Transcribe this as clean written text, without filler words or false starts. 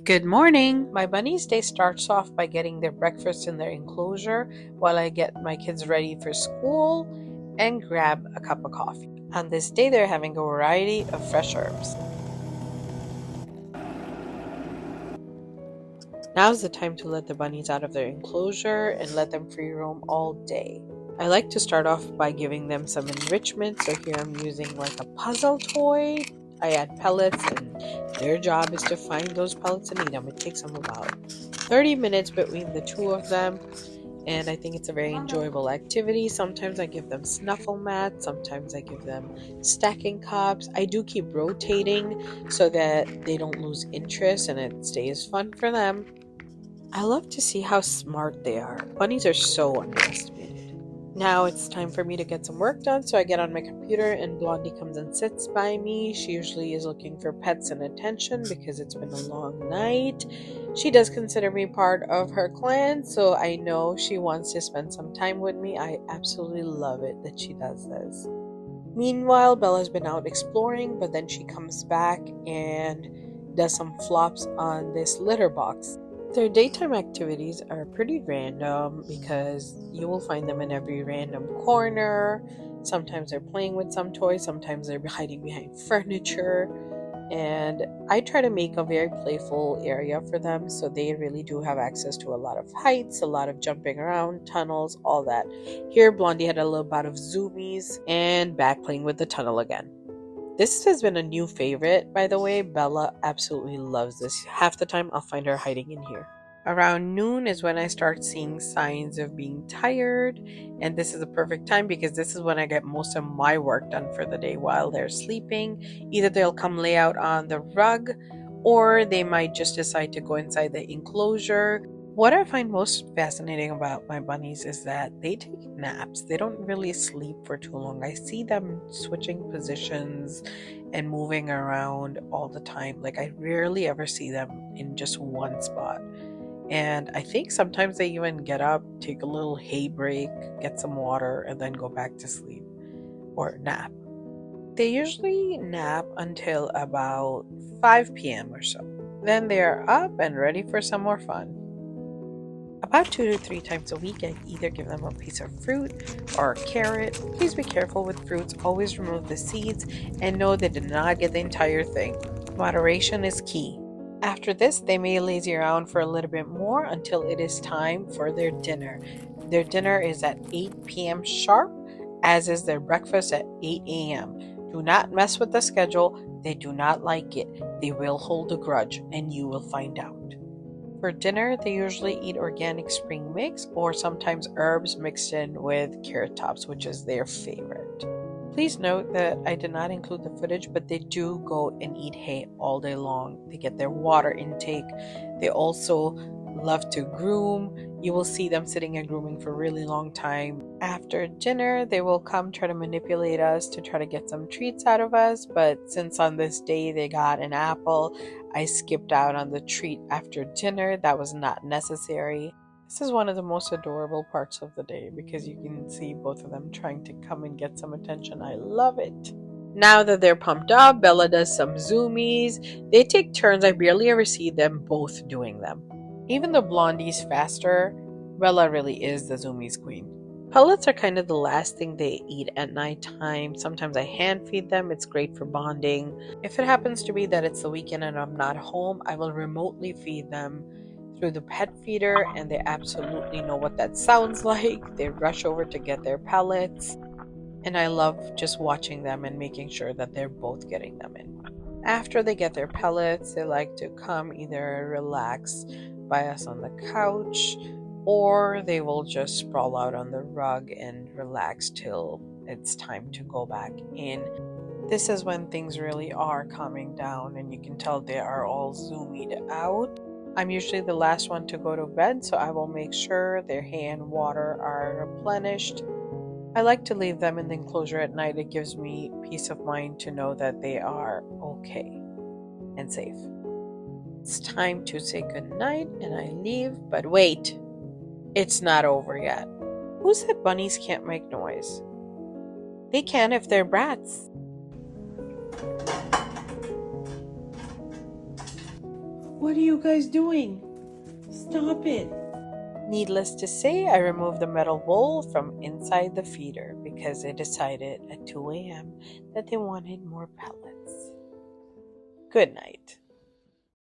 Good morning! My bunny's day starts off by getting their breakfast in their enclosure while I get my kids ready for school and grab a cup of coffee. On this day, they're having a variety of fresh herbs. Now's the time to let the bunnies out of their enclosure and let them free roam all day. I like to start off by giving them some enrichment, so here I'm using like a puzzle toy. I add pellets, and their job is to find those pellets and eat them. It takes them about 30 minutes between the two of them, and I think it's a very enjoyable activity. Sometimes I give them snuffle mats, sometimes I give them stacking cups. I do keep rotating so that they don't lose interest and it stays fun for them. I love to see how smart they are. Bunnies are so underestimated. Now it's time for me to get some work done, so I get on my computer and Blondie comes and sits by me. She usually is looking for pets and attention because it's been a long night. She does consider me part of her clan, so I know she wants to spend some time with me. I absolutely love it that she does this. Meanwhile, Bella's been out exploring, but then she comes back and does some flops on this litter box. Their daytime activities are pretty random because you will find them in every random corner. Sometimes they're playing with some toys, sometimes they're hiding behind furniture. And I try to make a very playful area for them so they really do have access to a lot of heights, a lot of jumping around, tunnels, all that. Here, Blondie had a little bout of zoomies and back playing with the tunnel again. This has been a new favorite, by the way. Bella absolutely loves this. Half the time, I'll find her hiding in here. Around noon is when I start seeing signs of being tired, and this is the perfect time because this is when I get most of my work done for the day while they're sleeping. Either they'll come lay out on the rug, or they might just decide to go inside the enclosure. What I find most fascinating about my bunnies is that they take naps. They don't really sleep for too long. I see them switching positions and moving around all the time. Like, I rarely ever see them in just one spot. And I think sometimes they even get up, take a little hay break, get some water, and then go back to sleep or nap. They usually nap until about 5 p.m. or so. Then they are up and ready for some more fun. About 2 to 3 times a week, I either give them a piece of fruit or a carrot. Please be careful with fruits. Always remove the seeds and know they did not get the entire thing. Moderation is key. After this, they may lazy around for a little bit more until it is time for their dinner. Their dinner is at 8 p.m. sharp, as is their breakfast at 8 a.m. Do not mess with the schedule. They do not like it. They will hold a grudge, and you will find out. For dinner, they usually eat organic spring mix or sometimes herbs mixed in with carrot tops, which is their favorite. Please note that I did not include the footage, but they do go and eat hay all day long. They get their water intake. They also love to groom. You will see them sitting and grooming for a really long time. After dinner, they will come try to manipulate us to try to get some treats out of us, but since on this day they got an apple, I skipped out on the treat after dinner. That was not necessary. This is one of the most adorable parts of the day because you can see both of them trying to come and get some attention. I love it. Now that they're pumped up, Bella does some zoomies. They take turns. I barely ever see them both doing them. Even though Blondie's faster, Bella really is the zoomies queen. Pellets are kind of the last thing they eat at nighttime. Sometimes I hand feed them. It's great for bonding. If it happens to be that it's the weekend and I'm not home, I will remotely feed them through the pet feeder, and they absolutely know what that sounds like. They rush over to get their pellets, and I love just watching them and making sure that they're both getting them in. After they get their pellets, they like to come either relax by us on the couch, or they will just sprawl out on the rug and relax till it's time to go back in. This is when things really are calming down, and you can tell they are all zoomed out. I'm usually the last one to go to bed, so I will make sure their hay and water are replenished. I like to leave them in the enclosure at night. It gives me peace of mind to know that they are okay and safe. It's time to say goodnight, and I leave, but wait, it's not over yet. Who said bunnies can't make noise? They can if they're brats. What are you guys doing? Stop it. Needless to say, I removed the metal bowl from inside the feeder because they decided at 2 a.m. that they wanted more pellets. Good night.